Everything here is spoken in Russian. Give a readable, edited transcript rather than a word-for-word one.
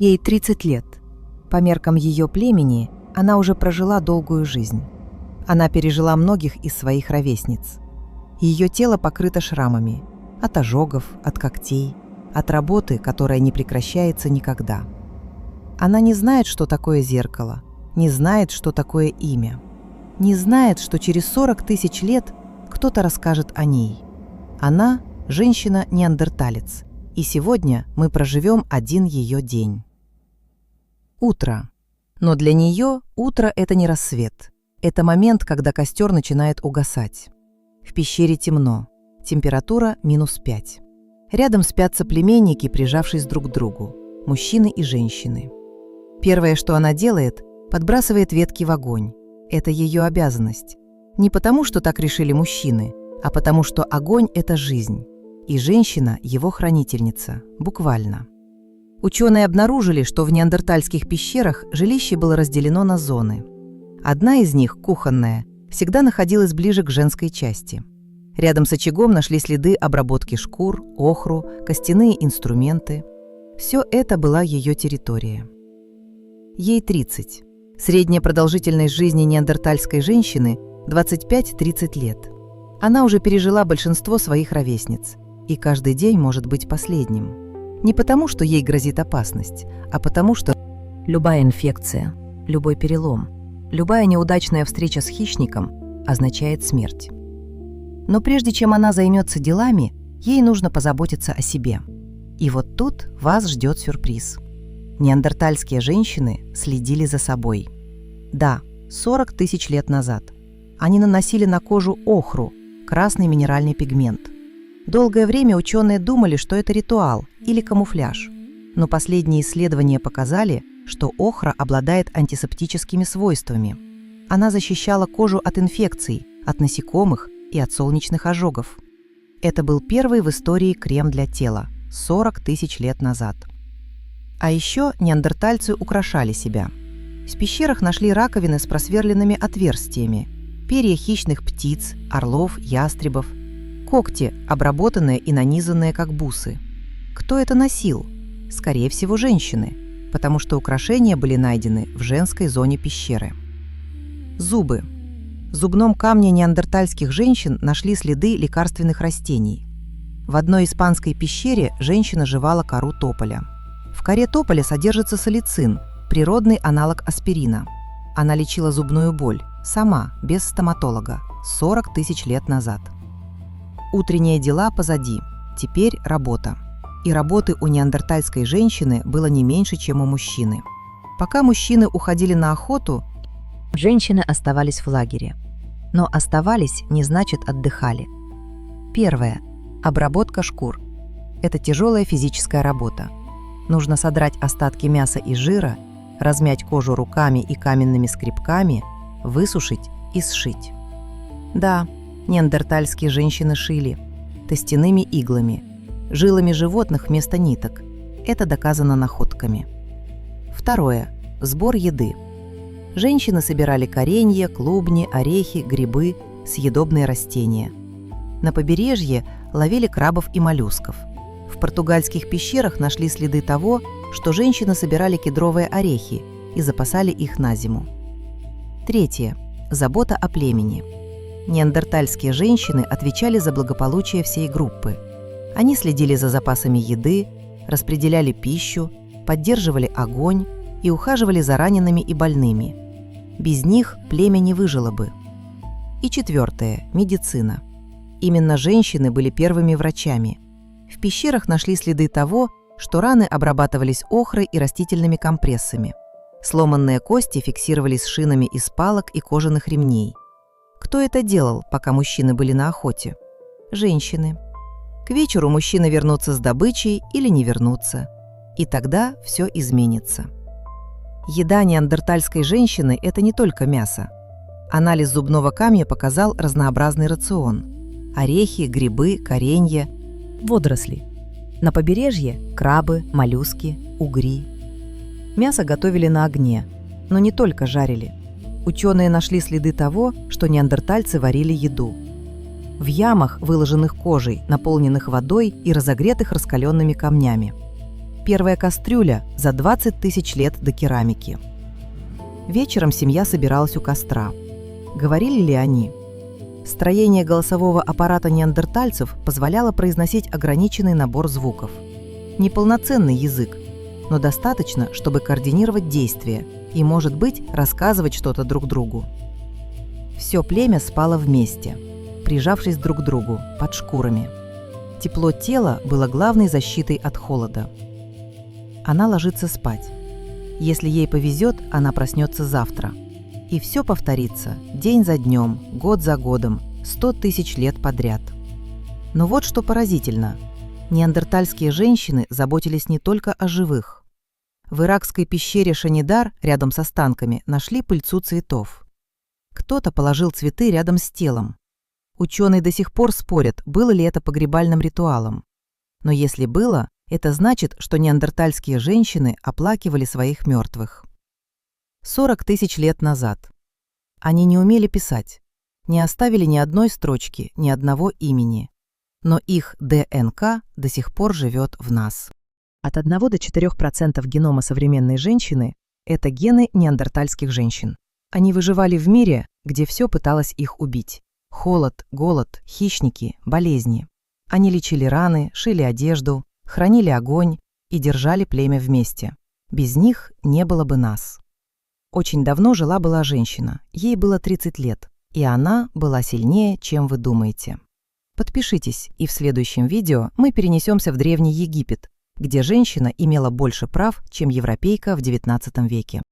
Ей 30 лет. По меркам ее племени она уже прожила долгую жизнь. Она пережила многих из своих ровесниц. Ее тело покрыто шрамами. От ожогов, от когтей, от работы, которая не прекращается никогда. Она не знает, что такое зеркало, не знает, что такое имя. Не знает, что через 40 тысяч лет кто-то расскажет о ней. Она – женщина-неандерталец, и сегодня мы проживем один ее день. Утро. Но для нее утро – это не рассвет. Это момент, когда костер начинает угасать. В пещере темно. Температура -5. Рядом спят соплеменники, прижавшись друг к другу. Мужчины и женщины. Первое, что она делает – подбрасывает ветки в огонь. Это ее обязанность. Не потому, что так решили мужчины, а потому, что огонь – это жизнь. И женщина – его хранительница, буквально. Ученые обнаружили, что в неандертальских пещерах жилище было разделено на зоны. Одна из них, кухонная, всегда находилась ближе к женской части. Рядом с очагом нашли следы обработки шкур, охру, костяные инструменты. Все это была ее территория. Ей 30. Средняя продолжительность жизни неандертальской женщины – 25-30 лет. Она уже пережила большинство своих ровесниц, и каждый день может быть последним. Не потому, что ей грозит опасность, а потому, что любая инфекция, любой перелом, любая неудачная встреча с хищником означает смерть. Но прежде чем она займется делами, ей нужно позаботиться о себе. И вот тут вас ждет сюрприз. Неандертальские женщины следили за собой. Да, 40 тысяч лет назад. Они наносили на кожу охру, красный минеральный пигмент. Долгое время ученые думали, что это ритуал или камуфляж. Но последние исследования показали, что охра обладает антисептическими свойствами. Она защищала кожу от инфекций, от насекомых и от солнечных ожогов. Это был первый в истории крем для тела 40 тысяч лет назад. А еще неандертальцы украшали себя. В пещерах нашли раковины с просверленными отверстиями, перья хищных птиц, орлов, ястребов, когти, обработанные и нанизанные как бусы. Кто это носил? Скорее всего, женщины, потому что украшения были найдены в женской зоне пещеры. Зубы. В зубном камне неандертальских женщин нашли следы лекарственных растений. В одной испанской пещере женщина жевала кору тополя. В коре тополя содержится салицин, природный аналог аспирина. Она лечила зубную боль, сама, без стоматолога, 40 тысяч лет назад. Утренние дела позади, теперь работа. И работы у неандертальской женщины было не меньше, чем у мужчины. Пока мужчины уходили на охоту, женщины оставались в лагере. Но оставались не значит отдыхали. Первое. Обработка шкур. Это тяжелая физическая работа. Нужно содрать остатки мяса и жира, размять кожу руками и каменными скребками, высушить и сшить. Да, неандертальские женщины шили тостяными иглами, жилами животных вместо ниток. Это доказано находками. Второе. Сбор еды. Женщины собирали коренья, клубни, орехи, грибы, съедобные растения. На побережье ловили крабов и моллюсков. В португальских пещерах нашли следы того, что женщины собирали кедровые орехи и запасали их на зиму. Третье. Забота о племени. Неандертальские женщины отвечали за благополучие всей группы. Они следили за запасами еды, распределяли пищу, поддерживали огонь и ухаживали за ранеными и больными. Без них племя не выжило бы. И четвертое. Медицина. Именно женщины были первыми врачами. В пещерах нашли следы того, что раны обрабатывались охрой и растительными компрессами. Сломанные кости фиксировались шинами из палок и кожаных ремней. Кто это делал, пока мужчины были на охоте? Женщины. К вечеру мужчины вернутся с добычей или не вернутся. И тогда все изменится. Еда неандертальской женщины – это не только мясо. Анализ зубного камня показал разнообразный рацион. Орехи, грибы, коренья, водоросли. На побережье – крабы, моллюски, угри. Мясо готовили на огне, но не только жарили. Ученые нашли следы того, что неандертальцы варили еду. В ямах, выложенных кожей, наполненных водой и разогретых раскаленными камнями. первая кастрюля за 20 тысяч лет до керамики. Вечером семья собиралась у костра. Говорили ли они? Строение голосового аппарата неандертальцев позволяло произносить ограниченный набор звуков. Неполноценный язык, но достаточно, чтобы координировать действия и, может быть, рассказывать что-то друг другу. Все племя спало вместе, прижавшись друг к другу, под шкурами. Тепло тела было главной защитой от холода. Она ложится спать. Если ей повезет, она проснется завтра. И все повторится день за днем, год за годом, 100 тысяч лет подряд. Но вот что поразительно. Неандертальские женщины заботились не только о живых. В иракской пещере Шанидар рядом с останками нашли пыльцу цветов. Кто-то положил цветы рядом с телом. Ученые до сих пор спорят, было ли это погребальным ритуалом. Но если было, это значит, что неандертальские женщины оплакивали своих мертвых. 40 тысяч лет назад. Они не умели писать, не оставили ни одной строчки, ни одного имени. Но их ДНК до сих пор живет в нас. От 1 до 4% генома современной женщины – это гены неандертальских женщин. Они выживали в мире, где все пыталось их убить. Холод, голод, хищники, болезни. Они лечили раны, шили одежду, хранили огонь и держали племя вместе. Без них не было бы нас. Очень давно жила-была женщина, ей было 30 лет, и она была сильнее, чем вы думаете. Подпишитесь, и в следующем видео мы перенесемся в Древний Египет, где женщина имела больше прав, чем европейка в XIX веке.